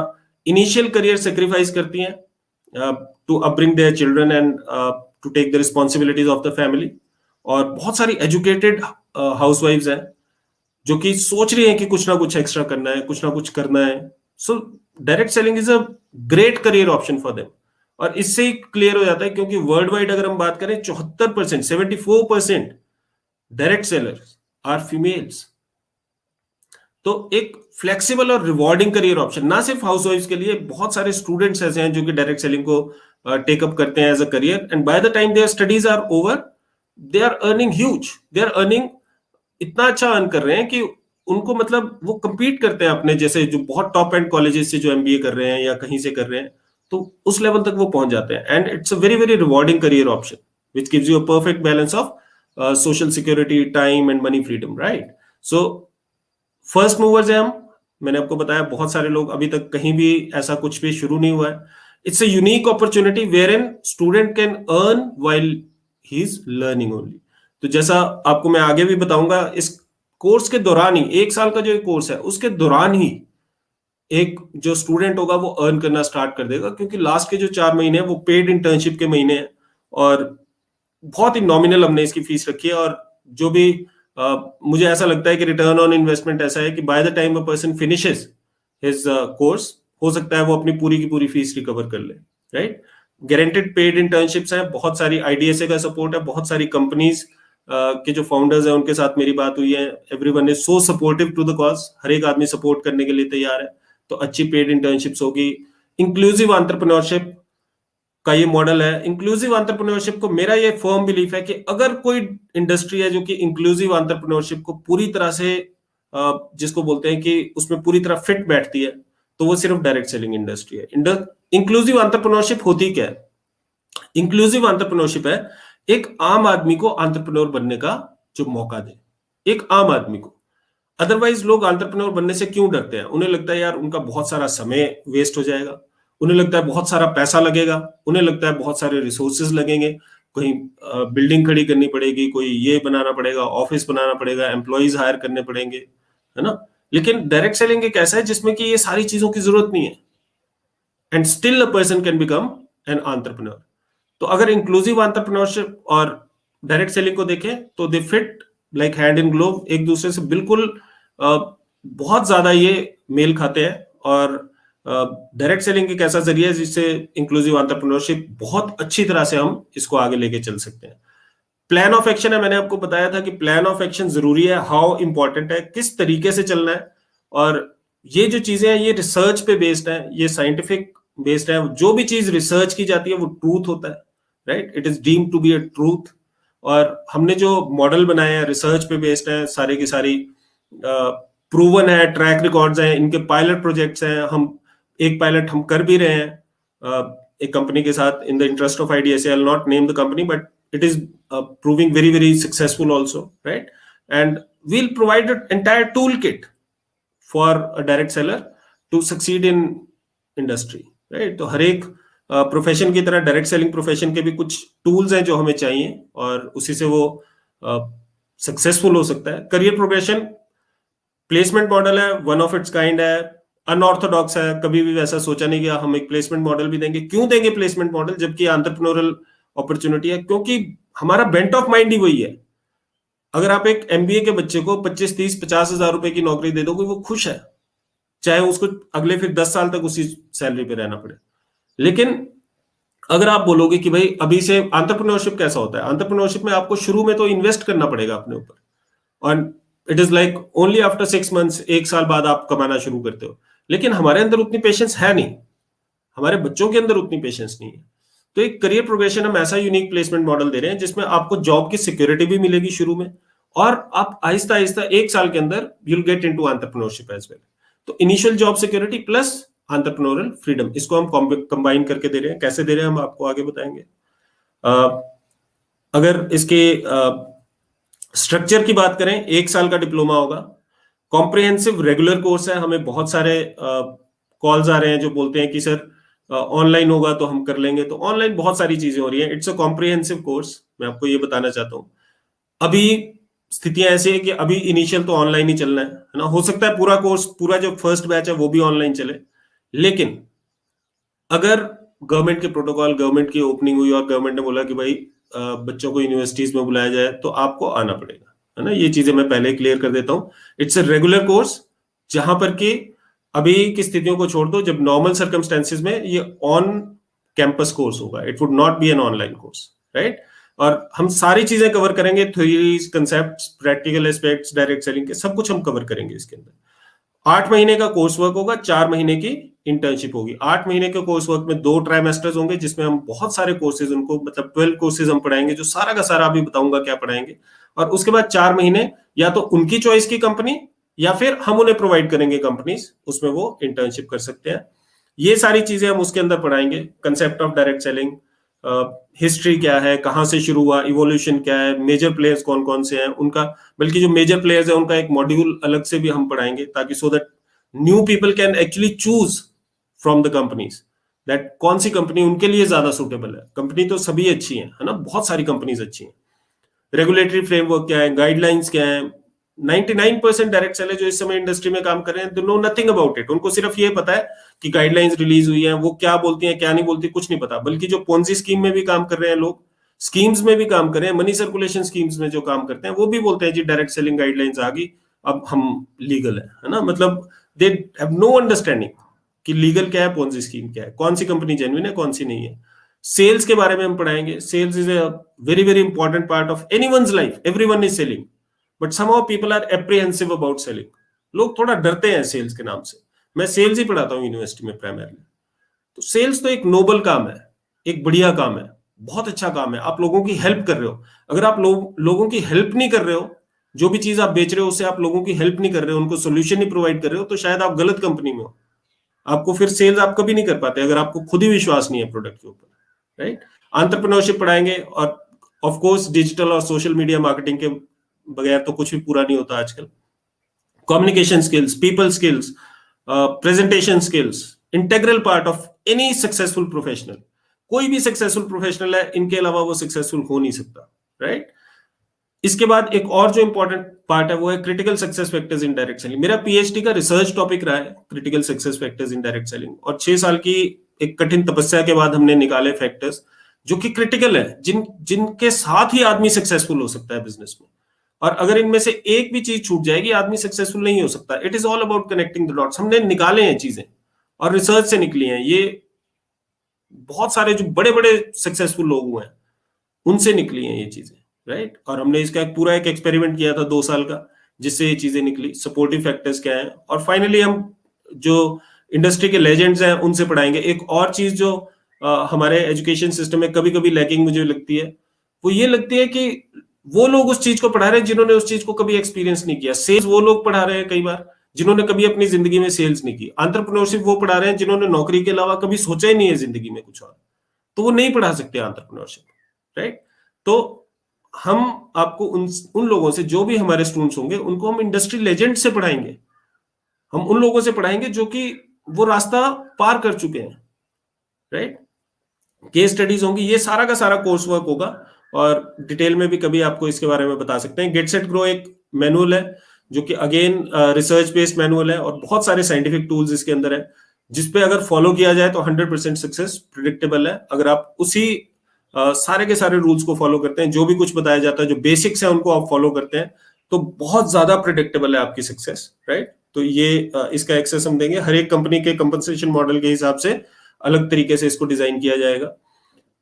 इनिशियल करियर सेक्रीफाइस करती हैं to upbring their children and to take the responsibilities of the family. और बहुत सारी एजुकेटेड हाउसवाइफ्स हैं जो कि सोच रही हैं कि कुछ ना कुछ एक्स्ट्रा करना है, कुछ ना कुछ करना है। So direct selling is a great career option for them. और इससे ही क्लियर हो जाता है, क्योंकि वर्ल्ड वाइड अगर हम बात करें 74%, 74% डायरेक्ट सेलर्स आर फीमेल्स। तो एक फ्लेक्सिबल और रिवॉर्डिंग करियर ऑप्शन ना सिर्फ हाउसवाइफ्स के लिए, बहुत सारे स्टूडेंट्स ऐसे हैं जो कि डायरेक्ट सेलिंग को टेकअप करते हैं as a career, and by the time their studies are over they are earning huge. They are earning, इतना अच्छा अर्न कर रहे हैं कि उनको मतलब वो compete करते हैं अपने जैसे जो बहुत टॉप एंड कॉलेजेस से जो MBA कर रहे हैं या कहीं से कर रहे हैं, तो उस लेवल तक वो पहुंच जाते हैं। And it's a very very rewarding career option which gives you a perfect balance of social security, time and money freedom, right? So first movers हैं हम। मैंने आपको बताया बहुत सारे लोग, अभी तक कहीं भी ऐसा कुछ भी शुरू नहीं हुआ है। It's a unique opportunity where in student can earn while he is learning only. तो जैसा आपको मैं आगे भी बताऊंगा, इस कोर्स के दौरान ही, 1 साल का जो कोर्स है उसके दौरान ही एक जो स्टूडेंट होगा वो अर्न करना स्टार्ट कर देगा, क्योंकि लास्ट के जो 4 महीने हैं वो पेड इंटर्नशिप के महीने हैं और बहुत ही नॉमिनल हमने इसकी फीस रखी है। और जो भी मुझे ऐसा लगता है कि रिटर्न ऑन इन्वेस्टमेंट ऐसा है कि bye the time a person finishes his course, हो सकता है वो अपनी पूरी की पूरी फीस रिकवर कर ले, राइट। गारंटेड पेड इंटर्नशिप्स हैं, बहुत सारी आईडीएसए का सपोर्ट है, बहुत सारी कंपनीज के जो फाउंडर्स हैं उनके साथ मेरी बात हुई है, everyone is so supportive to the cause, हर एक आदमी सपोर्ट करने के लिए तैयार है। तो अच्छी पेड इंटर्नशिप्स होगी। इंक्लूसिव एंटरप्रेन्योरशिप का ये मॉडल है। इंक्लूसिव एंटरप्रेन्योरशिप को मेरा ये फर्म बिलीफ है कि अगर कोई इंडस्ट्री है जो कि इंक्लूसिव एंटरप्रेन्योरशिप को पूरी तरह से जिसको बोलते हैं कि उसमें पूरी तरह फिट बैठती है, तो वो सिर्फ डायरेक्ट सेलिंग इंडस्ट्री है। इंक्लूसिव एंटरप्रेन्योरशिप होती क्या है? इंक्लूसिव एंटरप्रेन्योरशिप है एक आम आदमी को एंटरप्रेन्योर बनने का जो मौका दे, एक आम आदमी को। अदरवाइज लोग एंटरप्रेन्योर बनने से क्यों डरते हैं? उन्हें लगता है यार उनका बहुत सारा समय वेस्ट हो जाएगा, उन्हें लगता है बहुत सारा पैसा लगेगा, उन्हें लगता है बहुत सारे रिसोर्सेज लगेंगे, कहीं बिल्डिंग खड़ी करनी पड़ेगी, कोई ये बनाना पड़ेगा, ऑफिस बनाना पड़ेगा, एम्प्लॉइज हायर करने पड़ेंगे, है ना। लेकिन डायरेक्ट सेलिंग एक ऐसा है जिसमें कि ये सारी चीजों की जरूरत नहीं है, and still a person can become an entrepreneur. तो अगर इंक्लूसिव एंटरप्रेन्योरशिप और डायरेक्ट सेलिंग को देखें तो they fit like hand in glove, एक दूसरे से बिल्कुल बहुत ज्यादा ये मेल खाते हैं। और डायरेक्ट सेलिंग एक ऐसा जरिया है जिससे इंक्लूसिव एंटरप्रेन्योरशिप बहुत अच्छी तरह से हम इसको आगे लेके चल सकते हैं। प्लान ऑफ एक्शन है, मैंने आपको बताया था कि प्लान ऑफ एक्शन जरूरी है, हाउ इंपॉर्टेंट है, किस तरीके से चलना है। और ये जो चीजें हैं ये रिसर्च पे बेस्ड है, ये साइंटिफिक बेस्ड है। जो भी चीज रिसर्च की जाती है वो ट्रूथ होता है, right, it is deemed to be a truth. और हमने जो मॉडल बनाए हैं रिसर्च पे बेस्ड है, सारे की सारी प्रूवन है, ट्रैक रिकॉर्ड्स हैं, इनके पायलट प्रोजेक्ट्स हैं। हम एक पायलट हम कर भी रहे हैं एक कंपनी के साथ, in the interest of IDSA, I will not name the company, but it is proving very very successful also, right? And we'll provide an entire toolkit for a direct seller to succeed in industry, right? तो हर एक प्रोफेशन की तरह डायरेक्ट सेलिंग प्रोफेशन के भी कुछ टूल्स हैं जो हमें चाहिए और उसी से वो सक्सेसफुल हो सकता है। करियर प्रोग्रेशन प्लेसमेंट मॉडल है, वन ऑफ इट्स काइंड है, अनऑर्थोडॉक्स है, कभी भी वैसा सोचा नहीं गया हम एक प्लेसमेंट मॉडल भी देंगे। क्यों देंगे प्लेसमेंट मॉडल जबकि एंटरप्रेन्योरल अपॉर्चुनिटी है? क्योंकि हमारा बेंट ऑफ माइंड ही वही है। अगर आप एक एमबीए के बच्चे को 25, 30, 50 हजार रुपए की नौकरी दे दोगे वो खुश है, चाहे उसको अगले फिर 10 साल तक उसी सैलरी पे रहना पड़े। लेकिन अगर आप बोलोगे कि भाई अभी से एंटरप्रेन्योरशिप कैसा होता है, एंटरप्रेन्योरशिप में आपको शुरू में तो इन्वेस्ट करना पड़ेगा अपने ऊपर, और it is like only after 6 months, एक साल बाद आप कमाना शुरू करते हो। लेकिन हमारे अंदर उतनी पेशेंस है नहीं, हमारे बच्चों के अंदर उतनी पेशेंस नहीं है। तो एक करियर प्रोग्रेशन हम ऐसा यूनिक प्लेसमेंट मॉडल दे रहे हैं जिसमें आपको जॉब की सिक्योरिटी भी मिलेगी शुरू में, और आप आहिस्ता आहिस्ता 1 साल के अंदर you will get into entrepreneurship as well. तो initial job security plus entrepreneurial freedom, इसको हम कंबाइन करके दे रहे हैं। कैसे दे रहे हैं हम आपको आगे बताएंगे। अगर इसके स्ट्रक्चर की बात करें, 1 साल का डिप्लोमा होगा, कॉम्प्रिहेंसिव रेगुलर कोर्स है। हमें बहुत सारे कॉल्स आ रहे हैं जो बोलते हैं कि सर ऑनलाइन होगा तो हम कर लेंगे, तो ऑनलाइन बहुत सारी चीजें हो रही हैं। इट्स अ कॉम्प्रिहेंसिव कोर्स, मैं आपको ये बताना चाहता हूँ। अभी स्थितियां ऐसी है कि अभी इनिशियल तो ऑनलाइन ही चलना है ना। हो सकता है पूरा कोर्स, पूरा जो फर्स्ट बैच है वो भी ऑनलाइन चले, लेकिन अगर गवर्नमेंट के प्रोटोकॉल, गवर्नमेंट की ओपनिंग हुई और गवर्नमेंट ने बोला कि भाई बच्चों को यूनिवर्सिटीज में बुलाया जाए तो आपको आना पड़ेगा, है ना। ये चीजें मैं पहले क्लियर कर देता हूँ। इट्स अ रेगुलर कोर्स जहां पर कि अभी की स्थितियों को छोड़ दो, जब नॉर्मल सर्कमस्टेंसेज में ये ऑन कैंपस कोर्स होगा, it would not be an online course, right. और हम सारी चीजें कवर करेंगे, theories, concepts, practical aspects, direct selling के सब कुछ हम कवर करेंगे इसके अंदर। 8 महीने का कोर्स वर्क होगा, 4 महीने की इंटर्नशिप होगी। 8 महीने के कोर्स वर्क में 2 ट्राइमेस्टर्स होंगे जिसमें हम बहुत सारे कोर्सेज उनको, मतलब 12 कोर्सेज हम पढ़ाएंगे, जो सारा का सारा अभी बताऊंगा क्या पढ़ाएंगे। और उसके बाद 4 महीने या तो उनकी चॉइस की कंपनी या फिर हम उन्हें प्रोवाइड करेंगे कंपनीज, उसमें वो इंटर्नशिप कर सकते हैं। ये सारी चीजें हम उसके अंदर पढ़ाएंगे। Concept of direct selling, history क्या है, कहां से शुरू हुआ, इवोल्यूशन क्या है, मेजर प्लेयर्स कौन कौन से हैं उनका, बल्कि जो मेजर प्लेयर्स है उनका एक मॉड्यूल अलग से भी हम पढ़ाएंगे, ताकि so that new people can actually choose from the companies that कौन सी कंपनी उनके लिए ज्यादा सुटेबल है। कंपनी तो सभी अच्छी है ना, बहुत सारी कंपनीज अच्छी हैं। रेगुलेटरी फ्रेमवर्क क्या है, गाइडलाइंस क्या है। 99% डायरेक्ट सेलर जो इस समय इंडस्ट्री में काम कर रहे हैं, they know nothing about it. उनको सिर्फ ये पता है कि गाइडलाइंस रिलीज हुई है, वो क्या बोलती हैं क्या नहीं बोलती कुछ नहीं पता। बल्कि जो पोंजी स्कीम में भी काम कर रहे हैं लोग, स्कीम्स में भी काम कर रहे हैं, मनी सर्कुलेशन स्कीम्स में जो काम करते हैं, वो भी बोलते हैं जी डायरेक्ट सेलिंग गाइडलाइंस आ गई, अब हम लीगल है ना। मतलब दे हैव नो अंडरस्टैंडिंग कि लीगल क्या है, पोंजी स्कीम क्या है, कौन सी कंपनी जेन्युइन है, कौन सी नहीं है। सेल्स के बारे में हम पढ़ाएंगे। Sales is a very very important part of anyone's life. Everyone is selling, but somehow people are apprehensive about selling. लोग थोड़ा डरते हैं सेल्स के नाम से। मैं सेल्स ही पढ़ाता हूँ यूनिवर्सिटी में प्राइमरली। तो सेल्स तो एक नोबल काम है, एक बढ़िया काम है, बहुत अच्छा काम है। आप लोगों की हेल्प कर रहे हो। अगर आप लोगों की हेल्प नहीं कर रहे हो, जो भी चीज आप बेच रहे हो उससे आप लोगों की हेल्प नहीं कर रहे हो, उनको सोल्यूशन नहीं प्रोवाइड कर रहे हो, तो शायद आप गलत कंपनी में हो। आपको फिर सेल्स आप कभी नहीं कर पाते अगर आपको खुद ही विश्वास नहीं है प्रोडक्ट के ऊपर, राइट। एंटरप्रेन्योरशिप पढ़ाएंगे, और ऑफ कोर्स डिजिटल और सोशल मीडिया मार्केटिंग के बगैर तो कुछ भी पूरा नहीं होता आजकल। Communication skills, people skills, presentation skills, integral part of any successful professional. कोई भी सक्सेसफुल प्रोफेशनल है, इनके अलावा वो सक्सेसफुल हो नहीं सकता, राइट। इसके बाद एक और जो इंपॉर्टेंट पार्ट है वो है critical success factors in direct selling. मेरा पीएचडी का रिसर्च टॉपिक रहा है critical success factors in direct selling, और 6 साल की एक कठिन तपस्या के बाद हमने निकाले फैक्टर्स जो कि क्रिटिकल है, जिनके साथ ही आदमी सक्सेसफुल हो सकता है बिजनेस में। और अगर इनमें से एक भी चीज छूट जाएगी, आदमी सक्सेसफुल नहीं हो सकता। It is all about connecting the dots. हमने निकाले हैं चीजें, और रिसर्च से निकली हैं ये। बहुत सारे जो बड़े बड़े सक्सेसफुल लोग हुए हैं उनसे निकली हैं ये चीजें, राइट। और हमने इसका पूरा एक एक्सपेरिमेंट किया था 2 साल का, जिससे ये चीजें निकली। सपोर्टिव फैक्टर्स क्या है, और फाइनली हम जो इंडस्ट्री के लेजेंड्स हैं उनसे पढ़ाएंगे। एक और चीज जो हमारे एजुकेशन सिस्टम में कभी कभी लैकिंग मुझे लगती है, वो ये लगती है कि वो लोग उस चीज को पढ़ा रहे हैं जिन्होंने उस चीज को कभी एक्सपीरियंस नहीं किया। सेल्स वो लोग पढ़ा रहे हैं कई बार जिन्होंने कभी अपनी जिंदगी में सेल्स नहीं की। एंटरप्रेन्योरशिप वो पढ़ा रहे हैं जिन्होंने नौकरी के अलावा कभी सोचा ही नहीं है जिंदगी में कुछ और, तो वो नहीं पढ़ा सकते एंटरप्रेन्योरशिप, राइट। तो हम आपको उन लोगों से, जो भी हमारे स्टूडेंट्स होंगे उनको हम इंडस्ट्री लेजेंड से पढ़ाएंगे। हम उन लोगों से पढ़ाएंगे जो कि वो रास्ता पार कर चुके हैं, राइट। केस स्टडीज होंगी, ये सारा का सारा कोर्स वर्क होगा, और डिटेल में भी कभी आपको इसके बारे में बता सकते हैं। गेट सेट ग्रो एक मैनुअल है जो कि अगेन रिसर्च बेस्ड मैनुअल है, और बहुत सारे साइंटिफिक टूल्स इसके अंदर है, जिसपे अगर फॉलो किया जाए तो 100% सक्सेस प्रिडिक्टेबल है। अगर आप उसी सारे के सारे रूल्स को फॉलो करते हैं, जो भी कुछ बताया जाता है, जो बेसिक्स है उनको आप फॉलो करते हैं, तो बहुत ज्यादा प्रिडिक्टेबल है आपकी सक्सेस, राइट। तो ये इसका एक्सेस हम देंगे। हर एक कंपनी के कंपनसेशन मॉडल के हिसाब से अलग तरीके से इसको डिजाइन किया जाएगा।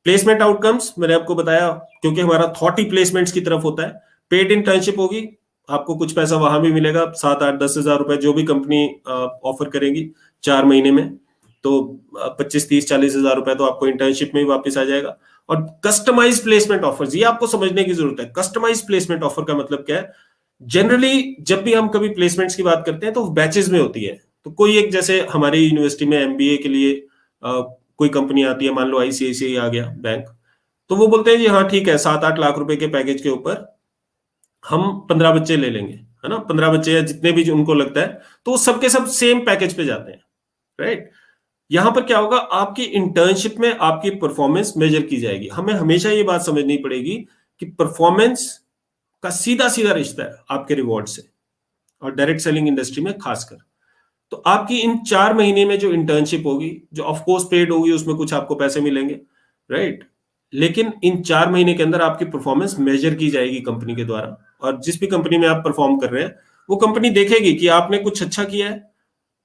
प्लेसमेंट आउटकम्स मैंने आपको बताया, क्योंकि हमारा थॉट ही प्लेसमेंट्स की तरफ होता है। पेड इंटर्नशिप होगी, आपको कुछ पैसा वहां भी मिलेगा, 7-8-10 हज़ार रुपए जो भी कंपनी ऑफर करेगी 4 महीने में, तो 25-30-40 हज़ार रुपए तो आपको इंटर्नशिप में ही वापस आ जाएगा। और कस्टमाइज प्लेसमेंट ऑफर्स, ये आपको समझने की जरूरत है। कस्टमाइज प्लेसमेंट ऑफर का मतलब क्या है? जनरली जब भी हम कभी प्लेसमेंट्स की बात करते हैं तो बैचेस में होती है। तो कोई एक, जैसे हमारी यूनिवर्सिटी में एमबीए के लिए कोई कंपनी आती है, मान लो आईसीआईसीआई आ गया बैंक, तो वो बोलते हैं जी हाँ ठीक है, 7-8 लाख रुपए के पैकेज के ऊपर हम 15 बच्चे ले लेंगे, है ना। 15 बच्चे या जितने भी उनको लगता है, तो वो सबके सब सेम पैकेज पे जाते हैं, राइट। यहां पर क्या होगा, आपकी इंटर्नशिप में आपकी परफॉर्मेंस मेजर की जाएगी। हमें हमेशा ये बात समझनी पड़ेगी कि परफॉर्मेंस का सीधा सीधा रिश्ता है आपके रिवॉर्ड से, और डायरेक्ट सेलिंग इंडस्ट्री में खासकर। तो आपकी इन 4 महीने में जो इंटर्नशिप होगी, जो ऑफ कोर्स पेड होगी, उसमें कुछ आपको पैसे मिलेंगे, राइट। लेकिन इन 4 महीने के अंदर आपकी परफॉर्मेंस मेजर की जाएगी कंपनी के द्वारा, और जिस भी कंपनी में आप परफॉर्म कर रहे हैं वो कंपनी देखेगी कि आपने कुछ अच्छा किया है।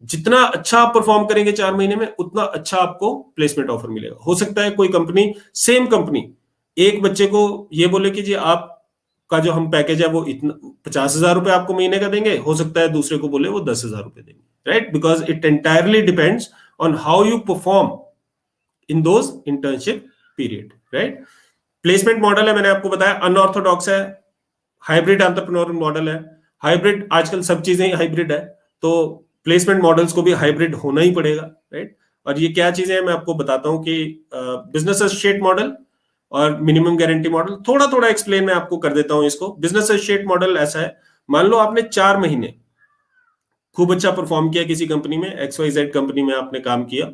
जितना अच्छा आप परफॉर्म करेंगे 4 महीने में, उतना अच्छा आपको प्लेसमेंट ऑफर मिलेगा। हो सकता है कोई कंपनी, सेम कंपनी, एक बच्चे को ये बोले कि जी आपका जो हम पैकेज है वो इतना 50,000 रुपए आपको महीने का देंगे, हो सकता है दूसरे को बोले वो 10,000 रुपए देंगे, right. Because it entirely depends on how you perform in those internship period, right. Placement model है, मैंने आपको बताया, अनऑर्थोडॉक्स है, हाइब्रिड एंटरप्रेन्योर मॉडल है। हाइब्रिड, आजकल सब चीजें ही हाइब्रिड है, तो प्लेसमेंट मॉडल्स को भी हाइब्रिड होना ही पड़ेगा, राइट। और ये क्या चीजें हैं मैं आपको बताता हूं कि बिजनेस एसोसिएट मॉडल और मिनिमम गारंटी मॉडल, थोड़ा थोड़ा एक्सप्लेन मैं आपको कर देता हूं इसको। बिजनेस एसोसिएट मॉडल ऐसा है, मान लो आपने 4 महीने खूब अच्छा परफॉर्म किया किसी कंपनी में, XYZ कंपनी में आपने काम किया,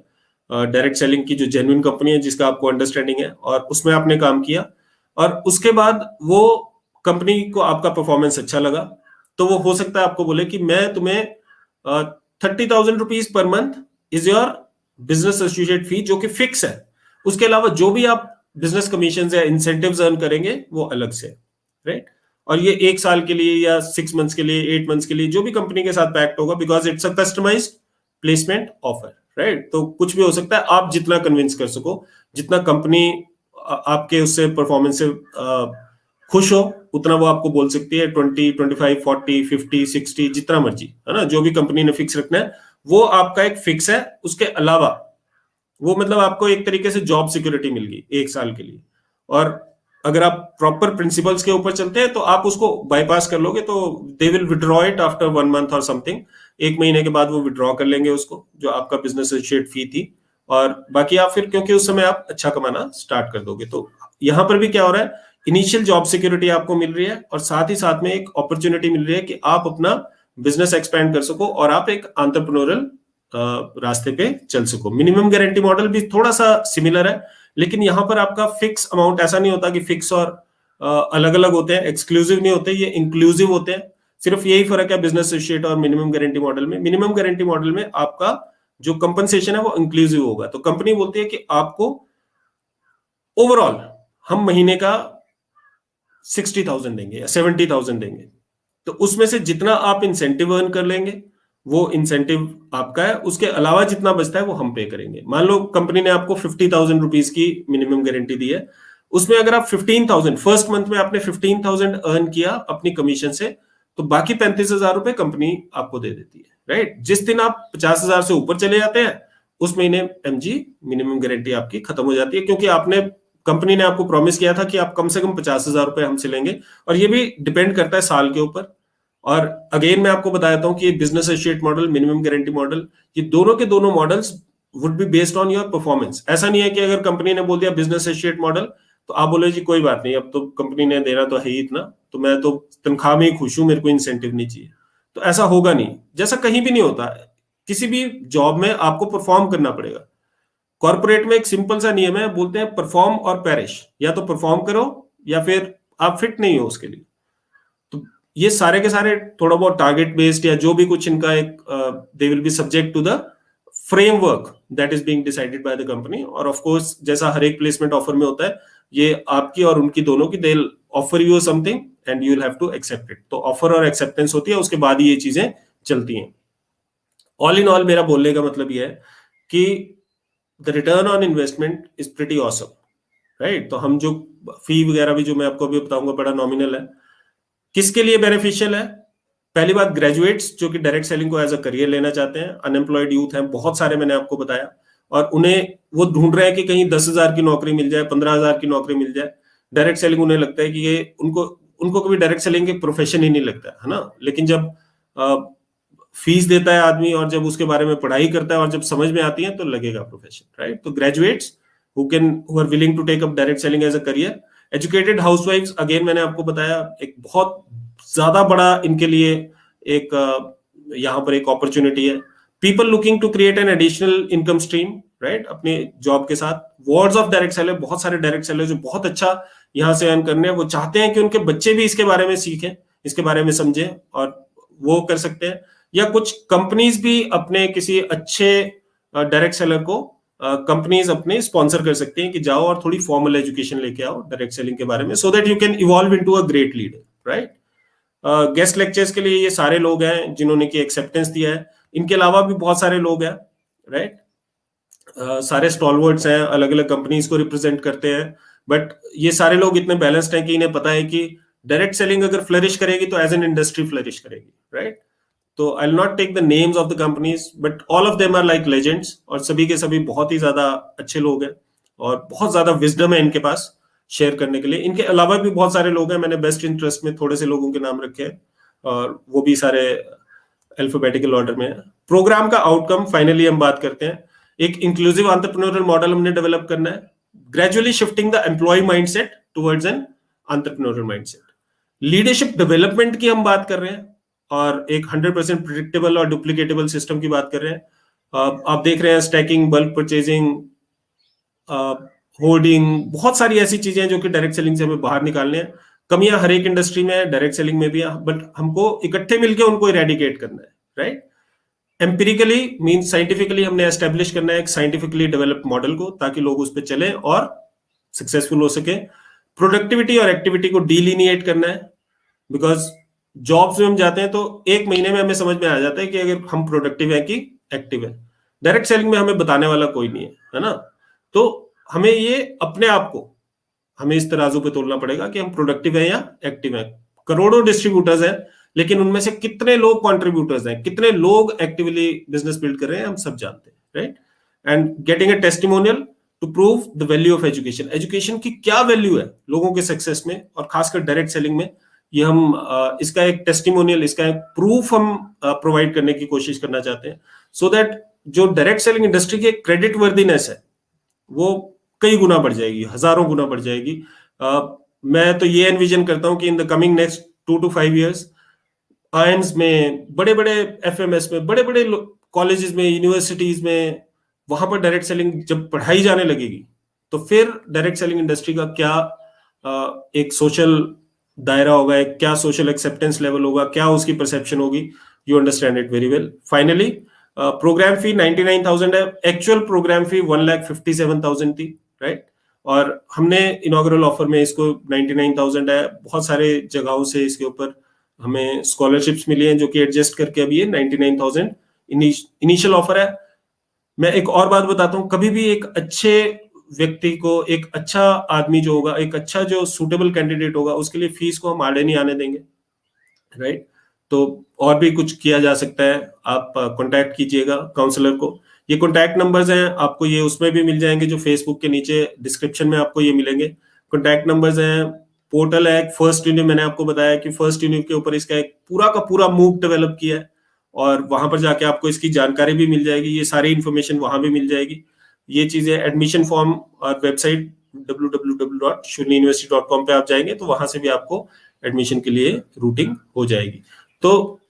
डायरेक्ट सेलिंग की जो जेन्युइन कंपनी है जिसका आपको अंडरस्टैंडिंग है, और उसमें आपने काम किया, और उसके बाद वो कंपनी को आपका परफॉर्मेंस अच्छा लगा, तो वो हो सकता है आपको बोले कि मैं तुम्हें 30,000 rupees per month is your business associate fee, जो कि फिक्स है। उसके अलावा जो भी आप बिजनेस कमीशन या इंसेंटिव्स अर्न करेंगे वो अलग से, राइट। और ये 1 साल के लिए या 6 मंथ्स के लिए, 8 मंथ्स के लिए, जो भी कंपनी के साथ पैक्ट होगा, because it's a customised placement offer, right? तो कुछ भी हो सकता है, आप जितना कन्विंस कर सको, जितना कंपनी आपके उससे परफॉर्मेंस से खुश हो, उतना वो आपको बोल सकती है। 20, 25, 40, 50, 60, जितना मर्जी, है ना, जो भी कंपनी ने फिक्स रखना है वो आपका एक फिक्स है। उसके अलावा वो मतलब आपको एक तरीके से जॉब सिक्योरिटी मिल गई 1 साल के लिए। और अगर आप प्रॉपर प्रिंसिपल्स के ऊपर चलते हैं तो आप उसको बाईपास कर लोगे, तो they will withdraw it after 1 month और समथिंग। 1 महीने के बाद वो विड्रॉ कर लेंगे उसको, जो आपका बिजनेस एसोसिएट फी थी। और बाकी आप फिर, क्योंकि उस समय आप अच्छा कमाना स्टार्ट कर दोगे। तो यहां पर भी क्या हो रहा है, इनिशियल जॉब सिक्योरिटी आपको मिल रही है और साथ ही साथ में एक अपॉर्चुनिटी मिल रही है कि आप अपना बिजनेस एक्सपेंड कर सको और आप एक एंटरप्रेन्योरल रास्ते पे चल सको। मिनिमम गारंटी मॉडल भी थोड़ा सा सिमिलर है, लेकिन यहां पर आपका फिक्स अमाउंट ऐसा नहीं होता कि फिक्स और अलग अलग होते हैं, एक्सक्लूसिव नहीं होते, ये इंक्लूसिव होते हैं। सिर्फ यही फर्क है बिजनेस एसोसिएट और मिनिमम गारंटी मॉडल में। मिनिमम गारंटी मॉडल में आपका जो कंपनसेशन है वो इंक्लूसिव होगा। तो कंपनी बोलती है कि आपको ओवरऑल हम महीने का 60,000 देंगे या 70,000 देंगे, तो उसमें से जितना आप इंसेंटिव अर्न कर लेंगे वो इंसेंटिव आपका है, उसके अलावा जितना बचता है वो हम पे करेंगे। मान लो कंपनी ने आपको 50,000 रुपीज की मिनिमम गारंटी दी है, उसमें अगर आप 15,000 फर्स्ट मंथ में आपने 15,000 अर्न किया अपनी कमीशन से, तो बाकी 35,000 रुपए कंपनी आपको दे देती है, राइट? जिस दिन आप 50,000 से ऊपर चले जाते हैं उस महीने एमजी मिनिमम गारंटी आपकी खत्म हो जाती है, क्योंकि आपने, कंपनी ने आपको प्रॉमिस किया था कि आप कम से कम 50,000 रुपए हमसे लेंगे। और ये भी डिपेंड करता है साल के ऊपर। और अगेन मैं आपको बताता हूं कि ये business associate model, minimum guarantee model, ये दोनों के दोनों models would be based on your performance. ऐसा नहीं है कि अगर कंपनी ने बोल दिया बिजनेस एसोसिएट मॉडल तो आप बोले जी कोई बात नहीं, अब तो कंपनी ने देना तो है ही इतना, तो मैं तो तनख्वाह में ही खुश हूं, मेरे को इंसेंटिव नहीं चाहिए। तो ऐसा होगा नहीं, जैसा कहीं भी नहीं होता। किसी भी जॉब में आपको परफॉर्म करना पड़ेगा। कॉर्पोरेट में एक सिंपल सा नियम है, बोलते हैं परफॉर्म और पेरिश, या तो परफॉर्म करो या फिर आप फिट नहीं हो उसके लिए। तो ये सारे के सारे थोड़ा बहुत टारगेट बेस्ड या जो भी कुछ इनका एक, they will be subject to the framework that is being decided by the company. और ऑफ कोर्स जैसा हर एक प्लेसमेंट ऑफर में होता है, ये आपकी और उनकी दोनों की, they will offer you something and you will have to accept it. तो ऑफर और एक्सेप्टेंस होती है, उसके बाद ही ये चीजें चलती हैं। ऑल इन ऑल मेरा बोलने का मतलब यह है कि the return on investment is pretty awesome, right? तो हम जो फी वगैरह भी जो मैं आपको अभी बताऊंगा बड़ा नॉमिनल है। किसके लिए बेनिफिशियल है? पहली बात, ग्रेजुएट्स जो कि डायरेक्ट सेलिंग को एज अ करियर लेना चाहते हैं, अनएम्प्लॉयड यूथ हैं बहुत सारे, मैंने आपको बताया, और उन्हें वो ढूंढ रहे हैं कि कहीं 10,000 की नौकरी मिल जाए, 15,000 की नौकरी मिल जाए। डायरेक्ट सेलिंग उन्हें लगता है कि ये उनको उनको कभी डायरेक्ट सेलिंग के प्रोफेशन ही नहीं लगता है ना। लेकिन जब फीस देता है आदमी और जब उसके बारे में पढ़ाई करता है और जब समझ में आती है तो लगेगा प्रोफेशन, राइट? तो graduates who are willing to take up direct selling as a career. Educated हाउसवाइफ्स, अगेन मैंने आपको बताया, एक बहुत ज्यादा बड़ा इनके लिए एक यहाँ पर एक अपॉर्चुनिटी है। People looking to create an additional income stream, right, अपने जॉब के साथ। वर्ड्स ऑफ डायरेक्ट सेलर, बहुत सारे डायरेक्ट सेलर जो बहुत अच्छा यहाँ से अर्न करने हैं, वो चाहते हैं कि उनके बच्चे भी इसके बारे में सीखें, इसके बारे में समझें, और वो कर सकते हैं। या कुछ कंपनीज भी अपने किसी अच्छे डायरेक्ट सेलर को कंपनीज अपने स्पॉन्सर कर सकते हैं कि जाओ और थोड़ी फॉर्मल एजुकेशन लेके आओ डायरेक्ट सेलिंग के बारे में, so that you can evolve into a great leader, right? Guest lectures के लिए ये सारे लोग हैं जिन्होंने की एक्सेप्टेंस दिया है। इनके अलावा भी बहुत सारे लोग हैं, राइट? सारे स्टॉलवर्ड्स हैं, अलग अलग कंपनीज को रिप्रेजेंट करते हैं, बट ये सारे लोग इतने बैलेंस्ड हैं कि इन्हें पता है कि डायरेक्ट सेलिंग अगर फ्लरिश करेगी तो एज एन इंडस्ट्री फ्लरिश करेगी, राइट? तो I will not take the names of the companies, but all of them are like legends, और सभी के सभी बहुत ही ज्यादा अच्छे लोग हैं और बहुत ज्यादा विजडम है इनके पास शेयर करने के लिए। इनके अलावा भी बहुत सारे लोग हैं, मैंने बेस्ट इंटरेस्ट में थोड़े से लोगों के नाम रखे हैं, और वो भी सारे अल्फाबेटिकल ऑर्डर में है। प्रोग्राम का आउटकम फाइनली हम बात करते हैं। एक इंक्लूसिव एंटरप्रेन्योरियल मॉडल हमने डेवलप करना है, gradually shifting the employ mindset towards an entrepreneurial mindset. Leadership development की हम बात कर रहे हैं, और एक 100% प्रिडिक्टेबल और डुप्लीकेटेबल सिस्टम की बात कर रहे हैं। आप देख रहे हैं स्टैकिंग, बल्क परचेजिंग, होर्डिंग, बहुत सारी ऐसी चीजें जो कि डायरेक्ट सेलिंग से हमें बाहर निकालने हैं। कमियां हर एक इंडस्ट्री में है, डायरेक्ट सेलिंग में भी है, बट हमको इकट्ठे मिलकर उनको इरेडिकेट करना है, राइट? एम्पिरिकली मींस साइंटिफिकली हमने एस्टेब्लिश करना है एक साइंटिफिकली डेवलप्ड मॉडल को, ताकि लोग उस पर चले और सक्सेसफुल हो सके। प्रोडक्टिविटी और एक्टिविटी को डीलिनिएट करना है, बिकॉज जॉब्स में हम जाते हैं तो 1 महीने में हमें समझ में आ जाता है कि अगर हम प्रोडक्टिव है कि एक्टिव है। डायरेक्ट सेलिंग में हमें बताने वाला कोई नहीं है ना। तो हमें ये अपने आप को हमें इस तराजू पे तोलना पड़ेगा कि हम प्रोडक्टिव हैं या एक्टिव हैं। करोड़ों डिस्ट्रीब्यूटर्स हैं, लेकिन उनमें से कितने लोग कॉन्ट्रीब्यूटर्स हैं, कितने लोग एक्टिवली बिजनेस बिल्ड कर रहे हैं, हम सब जानते हैं, right. And getting a testimonial to prove the value of education, education की क्या वैल्यू है लोगों के सक्सेस में, और खासकर डायरेक्ट सेलिंग में, ये हम इसका एक टेस्टिमोनियल, इसका एक प्रूफ हम प्रोवाइड करने की कोशिश करना चाहते हैं, सो दैट जो डायरेक्ट सेलिंग इंडस्ट्री की क्रेडिट वर्दीनेस है वो कई गुना बढ़ जाएगी, हजारों गुना बढ़ जाएगी। मैं तो ये एनविजन करता हूं कि in the coming next 2 to 5 years ions में, बड़े बड़े एफएमएस में, बड़े बड़े कॉलेजेस में, यूनिवर्सिटीज में, वहां पर डायरेक्ट सेलिंग जब पढ़ाई जाने लगेगी, तो फिर डायरेक्ट सेलिंग इंडस्ट्री का क्या एक सोशल दायरा होगा, एक क्या सोशल एक्सेप्टेंस लेवल होगा, क्या उसकी परसेप्शन होगी, you understand it very well. Finally program fee 99,000 है, एक्चुअल प्रोग्राम फी 1,57,000 थी, राइट। और हमने इनॉग्रल ऑफर में इसको 99,000 है, बहुत सारे जगहों से इसके ऊपर हमें स्कॉलरशिप्स मिली हैं जो कि एडजस्ट करके अभी ये 99,000 इनिशियल ऑफर है। मैं एक और बात बताता हूं, कभी भी एक अच्छे व्यक्ति को, एक अच्छा आदमी जो होगा, एक अच्छा जो सूटेबल कैंडिडेट होगा, उसके लिए फीस को हम आड़े नहीं आने देंगे, राइट। तो और भी कुछ किया जा सकता है, आप कांटेक्ट कीजिएगा काउंसलर को। ये कांटेक्ट नंबर्स हैं, आपको ये उसमें भी मिल जाएंगे जो फेसबुक के नीचे डिस्क्रिप्शन में आपको ये मिलेंगे, कांटेक्ट नंबर्स हैं। पोर्टल है फर्स्ट यूनिव, मैंने आपको बताया कि फर्स्ट यूनिव के ऊपर इसका एक पूरा का पूरा मूव डेवलप किया है, और वहां पर जाके आपको इसकी जानकारी भी मिल जाएगी, ये सारी इंफॉर्मेशन वहां भी मिल जाएगी। ये चीजें, एडमिशन फॉर्म और वेबसाइट www.shunliuniversity.com पे आप जाएंगे तो वहां से भी आपको एडमिशन के लिए रूटिंग हो जाएगी। तो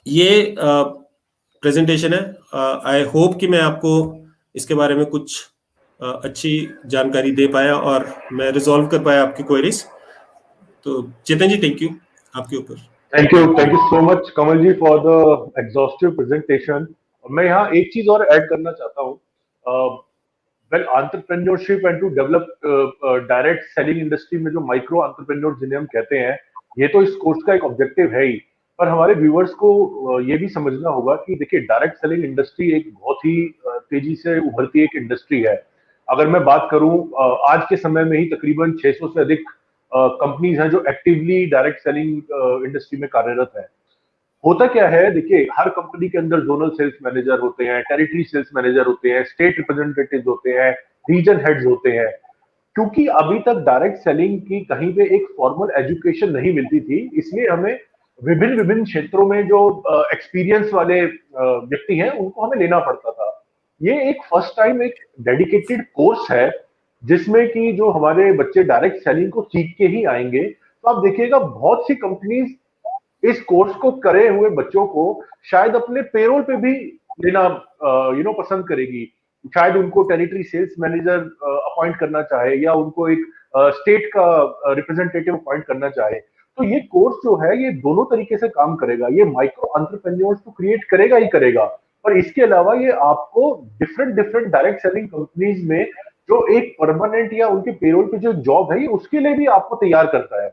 ये प्रेजेंटेशन है। आई होप कि मैं आपको इसके बारे में कुछ अच्छी जानकारी दे पाया और मैं रिजॉल्व कर पाया आपकी क्वेरीज। तो चेतन जी, थैंक यू, आपके ऊपर। Thank you so much Kamal ji for the exhaustive presentation. मैं यहाँ एक चीज और ऐड करना चाहता हूँ। Well, entrepreneurship and to develop direct selling industry में जो माइक्रो एंटरप्रेन्योर जिन्हें हम कहते हैं, ये तो इस कोर्स का एक ऑब्जेक्टिव है ही, पर हमारे व्यूअर्स को ये भी समझना होगा कि देखिए, डायरेक्ट सेलिंग इंडस्ट्री एक बहुत ही तेजी से उभरती एक इंडस्ट्री है। अगर मैं बात करूं, आज के समय में ही तकरीबन 600 से अधिक कंपनीज हैं जो एक्टिवली डायरेक्ट सेलिंग इंडस्ट्री में कार्यरत है। होता क्या है, देखिए, हर कंपनी के अंदर जोनल सेल्स मैनेजर होते हैं, टेरिटरी सेल्स मैनेजर होते हैं, स्टेट रिप्रेजेंटेटिव होते हैं, रीजन हेड्स होते हैं। क्योंकि अभी तक डायरेक्ट सेलिंग की कहीं पे एक फॉर्मल एजुकेशन नहीं मिलती थी, इसलिए हमें विभिन्न विभिन्न क्षेत्रों में जो एक्सपीरियंस वाले व्यक्ति हैं उनको हमें लेना पड़ता था। ये एक फर्स्ट टाइम एक डेडिकेटेड कोर्स है जिसमें कि जो हमारे बच्चे डायरेक्ट सेलिंग को सीख के ही आएंगे। तो आप देखिएगा, बहुत सी कंपनीज इस कोर्स को करे हुए बच्चों को शायद अपने पेरोल पे भी लेना पसंद करेगी। शायद उनको टेरिटरी सेल्स मैनेजर अपॉइंट करना चाहे, या उनको एक स्टेट का रिप्रेजेंटेटिव अपॉइंट करना चाहे। तो ये कोर्स जो है, ये दोनों तरीके से काम करेगा। ये माइक्रो एंटरप्रेन्योर्स तो क्रिएट करेगा ही करेगा, पर इसके अलावा ये आपको different different direct selling companies में जो एक परमानेंट या उनके पेरोल पे जो जॉब है, उसके लिए भी आपको तैयार करता है।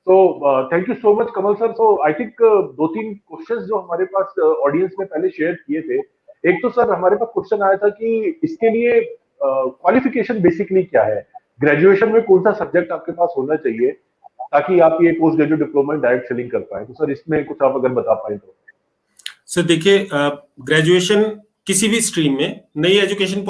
तो thank you so much Kamal sir. So I think 2-3 questions जो हमारे पास ऑडियंस ने पहले शेयर किए थे। एक तो सर, हमारे पास क्वेश्चन आया था कि इसके लिए क्वालिफिकेशन बेसिकली क्या है, ग्रेजुएशन में कौन सा सब्जेक्ट आपके पास होना चाहिए ताकि आप ये post graduate diploma in direct selling कर पाए। तो सर, इसमें कुछ आप अगर बता पाए तो। सर देखिए, ग्रेजुएशन किसी भी स्ट्रीम में नई एजुकेशन